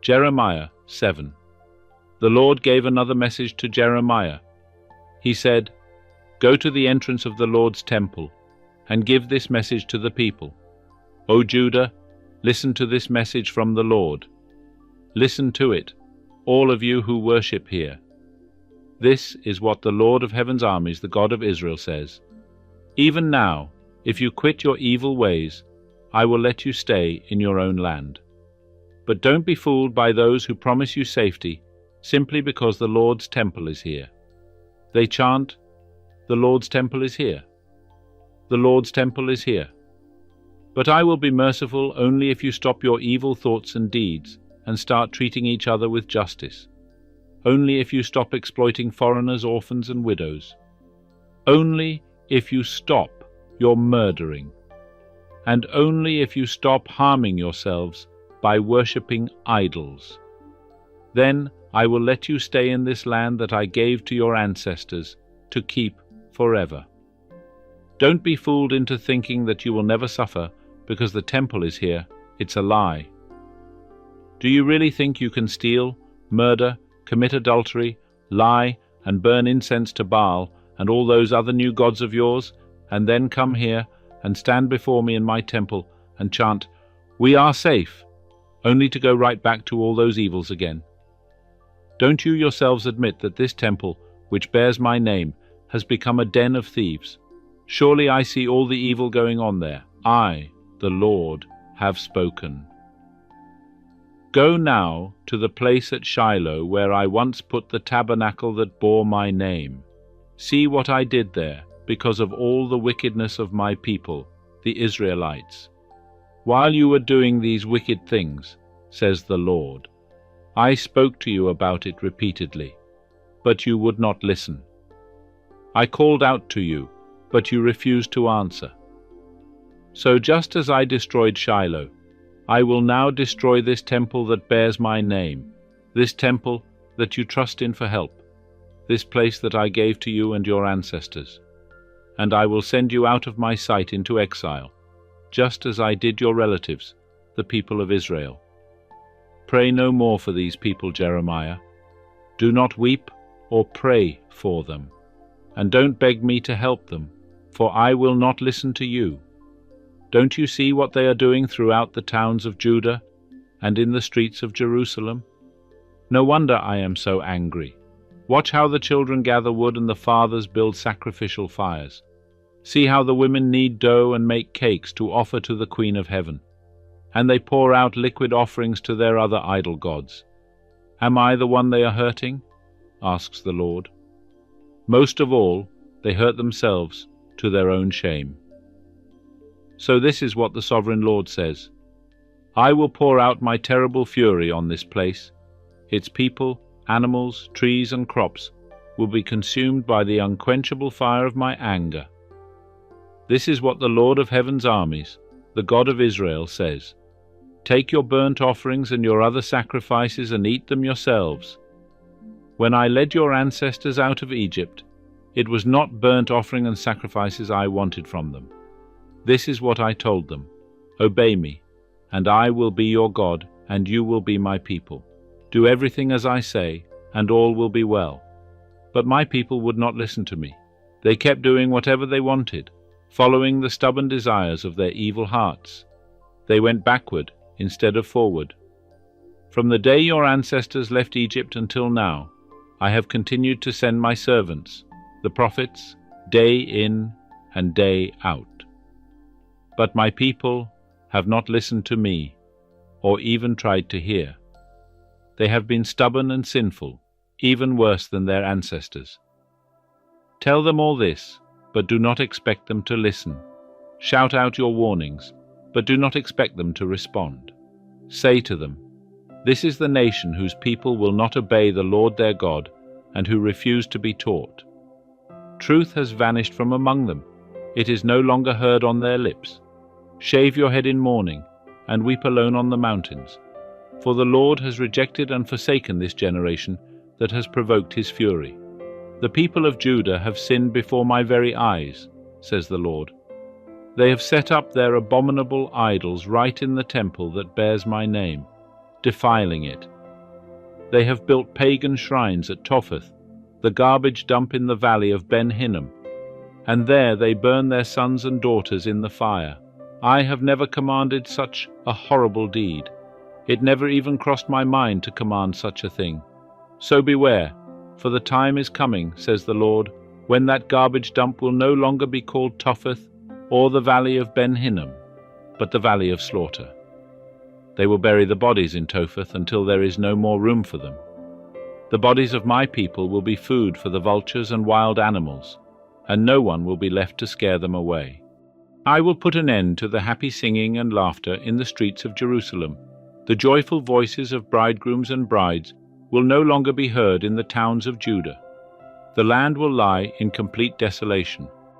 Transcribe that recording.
Jeremiah 7. The Lord gave another message to Jeremiah. He said, "Go to the entrance of the Lord's temple and give this message to the people. O Judah, listen to this message from the Lord. Listen to it, all of you who worship here. This is what the Lord of heaven's armies, the God of Israel, says. Even now, if you quit your evil ways, I will let you stay in your own land. But don't be fooled by those who promise you safety simply because the Lord's temple is here. They chant, 'The Lord's temple is here. The Lord's temple is here.' But I will be merciful only if you stop your evil thoughts and deeds and start treating each other with justice. Only if you stop exploiting foreigners, orphans, and widows. Only if you stop your murdering. And only if you stop harming yourselves by worshipping idols. Then I will let you stay in this land that I gave to your ancestors to keep forever. Don't be fooled into thinking that you will never suffer because the temple is here. It's a lie. Do you really think you can steal, murder, commit adultery, lie, and burn incense to Baal and all those other new gods of yours, and then come here and stand before me in my temple and chant, 'We are safe,' only to go right back to all those evils again? Don't you yourselves admit that this temple, which bears my name, has become a den of thieves? Surely I see all the evil going on there. I, the Lord, have spoken. Go now to the place at Shiloh where I once put the tabernacle that bore my name. See what I did there because of all the wickedness of my people, the Israelites. While you were doing these wicked things, says the Lord, I spoke to you about it repeatedly, but you would not listen. I called out to you, but you refused to answer. So just as I destroyed Shiloh, I will now destroy this temple that bears my name, this temple that you trust in for help, this place that I gave to you and your ancestors. And I will send you out of my sight into exile, just as I did your relatives, the people of Israel. Pray no more for these people, Jeremiah. Do not weep or pray for them, and don't beg me to help them, for I will not listen to you. Don't you see what they are doing throughout the towns of Judah and in the streets of Jerusalem? No wonder I am so angry. Watch how the children gather wood and the fathers build sacrificial fires. See how the women knead dough and make cakes to offer to the Queen of Heaven. And they pour out liquid offerings to their other idol gods. Am I the one they are hurting? Asks the Lord. Most of all, they hurt themselves to their own shame. So this is what the Sovereign Lord says. I will pour out my terrible fury on this place. Its people, animals, trees, and crops will be consumed by the unquenchable fire of my anger. This is what the Lord of heaven's armies, the God of Israel, says. Take your burnt offerings and your other sacrifices and eat them yourselves. When I led your ancestors out of Egypt, it was not burnt offering and sacrifices I wanted from them. This is what I told them. Obey me, and I will be your God, and you will be my people. Do everything as I say, and all will be well. But my people would not listen to me. They kept doing whatever they wanted, following the stubborn desires of their evil hearts. They went backward instead of forward. From the day your ancestors left Egypt until now, I have continued to send my servants, the prophets, day in and day out. But my people have not listened to me, or even tried to hear. They have been stubborn and sinful, even worse than their ancestors. Tell them all this, but do not expect them to listen. Shout out your warnings, but do not expect them to respond. Say to them, this is the nation whose people will not obey the Lord their God and who refuse to be taught. Truth has vanished from among them. It is no longer heard on their lips. Shave your head in mourning and weep alone on the mountains. For the Lord has rejected and forsaken this generation that has provoked his fury. The people of Judah have sinned before my very eyes, says the Lord. They have set up their abominable idols right in the temple that bears my name, defiling it They have built pagan shrines at Topheth, the garbage dump in the valley of Ben Hinnom, and there they burn their sons and daughters in the fire. I have never commanded such a horrible deed. It never even crossed my mind to command such a thing. So beware, for the time is coming, says the Lord, when that garbage dump will no longer be called Topheth or the valley of Ben Hinnom, but the valley of slaughter. They will bury the bodies in Topheth until there is no more room for them. The bodies of my people will be food for the vultures and wild animals, and no one will be left to scare them away. I will put an end to the happy singing and laughter in the streets of Jerusalem. The joyful voices of bridegrooms and brides will no longer be heard in the towns of Judah. The land will lie in complete desolation.